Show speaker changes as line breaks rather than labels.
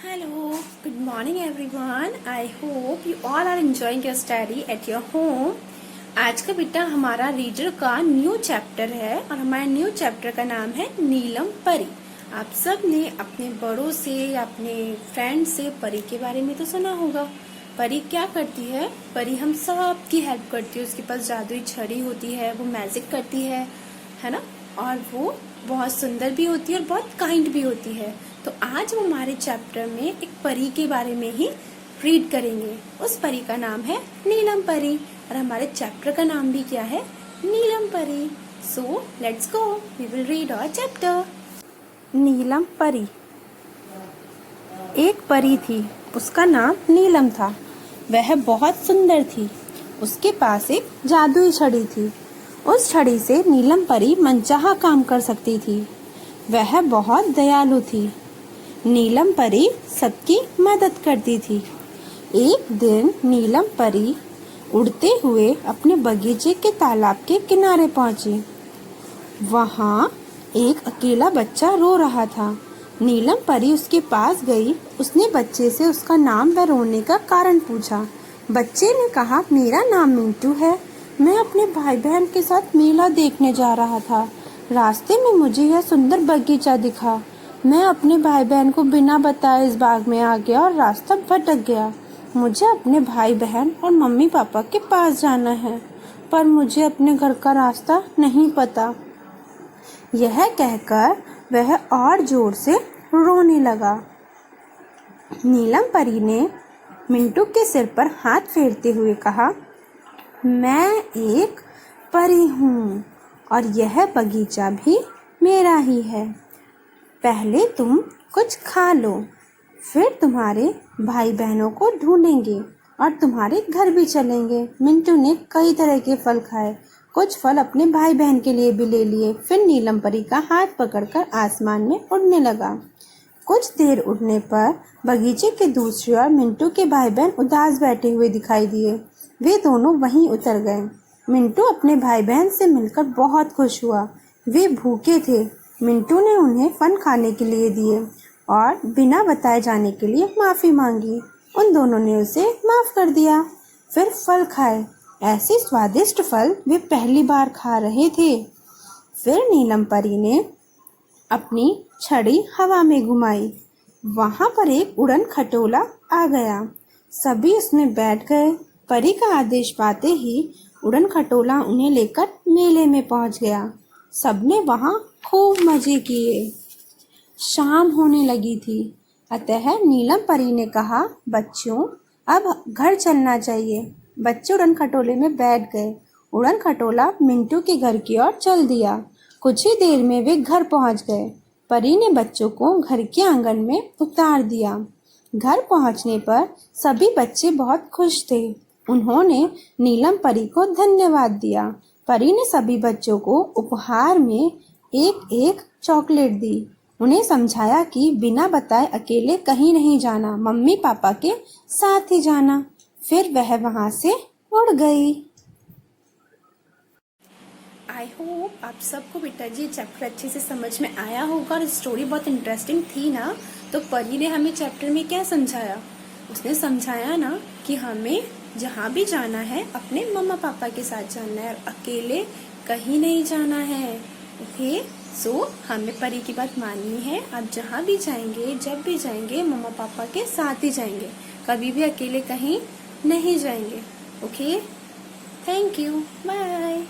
Hello, good morning everyone. I hope you all are enjoying your study at your home. आज का बेटा हमारा reader का new chapter है और हमारे न्यू चैप्टर का नाम है नीलम परी। आप सब ने अपने बड़ों से या अपने फ्रेंड से परी के बारे में तो सुना होगा। परी क्या करती है? परी हम सब की हेल्प करती है। उसके पास जादुई छड़ी होती है, वो मैजिक करती है ना। और वो बहुत सुंदर भी होती है और बहुत काइंड भी होती है। तो आज हम हमारे चैप्टर में एक परी के बारे में ही रीड करेंगे। उस परी का नाम है नीलम परी और हमारे चैप्टर का नाम भी क्या है? Neelam Pari. So let's go, we will read our chapter. Neelam Pari. एक परी थी, उसका नाम नीलम था। वह बहुत सुंदर थी। उसके पास एक जादुई छड़ी थी। उस छड़ी से नीलम परी मनचाहा काम कर सकती थी। वह बहुत दयालु थी। नीलम परी सबकी मदद करती थी। एक दिन नीलम परी उड़ते हुए अपने बगीचे के तालाब के किनारे पहुंची। वहां एक अकेला बच्चा रो रहा था। नीलम परी उसके पास गई। उसने बच्चे से उसका नाम व रोने का कारण पूछा। बच्चे ने कहा, मेरा नाम मिंटू है। मैं अपने भाई बहन के साथ मेला देखने जा रहा था। रास्ते में मुझे यह सुंदर बगीचा दिखा। मैं अपने भाई बहन को बिना बताए इस बाग में आ गया और रास्ता भटक गया। मुझे अपने भाई बहन और मम्मी पापा के पास जाना है, पर मुझे अपने घर का रास्ता नहीं पता। यह कहकर वह और जोर से रोने लगा। नीलम परी ने मिंटू के सिर पर हाथ फेरते हुए कहा, मैं एक परी हूँ और यह बगीचा भी मेरा ही है। पहले तुम कुछ खा लो, फिर तुम्हारे भाई बहनों को ढूंढेंगे और तुम्हारे घर भी चलेंगे। मिंटू ने कई तरह के फल खाए। कुछ फल अपने भाई बहन के लिए भी ले लिए। फिर नीलम परी का हाथ पकड़कर आसमान में उड़ने लगा। कुछ देर उड़ने पर बगीचे के दूसरी ओर मिंटू के भाई बहन उदास बैठे हुए दिखाई दिए। वे दोनों वहीं उतर गए। मिंटू अपने भाई बहन से मिलकर बहुत खुश हुआ। वे भूखे थे। मिंटू ने उन्हें फल खाने के लिए दिए और बिना बताए जाने के लिए माफ़ी मांगी। उन दोनों ने उसे माफ़ कर दिया। फिर फल खाए। ऐसे स्वादिष्ट फल वे पहली बार खा रहे थे। फिर नीलम परी ने अपनी छड़ी हवा में घुमाई। वहां पर एक उड़न खटोला आ गया। सभी उसमें बैठ गए। परी का आदेश पाते ही उड़न खटोला उन्हें लेकर मेले में पहुंच गया। सबने वहां खूब मजे किए। शाम होने लगी थी, अतः नीलम परी ने कहा, बच्चों अब घर चलना चाहिए। बच्चे उड़न खटोले में बैठ गए। उड़न खटोला मिंटू के घर की ओर चल दिया। कुछ ही देर में वे घर पहुंच गए। परी ने बच्चों को घर के आंगन में उतार दिया। घर पहुंचने पर सभी बच्चे बहुत खुश थे। उन्होंने नीलम परी को धन्यवाद दिया। परी ने सभी बच्चों को उपहार में एक एक चॉकलेट दी। उन्हें समझाया कि बिना बताए अकेले कहीं नहीं जाना, मम्मी पापा के साथ ही जाना। फिर वह वहां से उड़ गई। आई होप आप सबको बेटा जी चैप्टर अच्छे से समझ में आया होगा और स्टोरी बहुत इंटरेस्टिंग थी ना। तो परी ने हमें चैप्टर में क्या समझाया? उसने समझाया ना कि हमें जहाँ भी जाना है अपने मम्मा पापा के साथ जाना है और अकेले कहीं नहीं जाना है। ओके, सो हमें परी की बात माननी है। आप जहाँ भी जाएंगे, जब भी जाएंगे, मम्मा पापा के साथ ही जाएंगे, कभी भी अकेले कहीं नहीं जाएंगे। Okay, thank you, bye.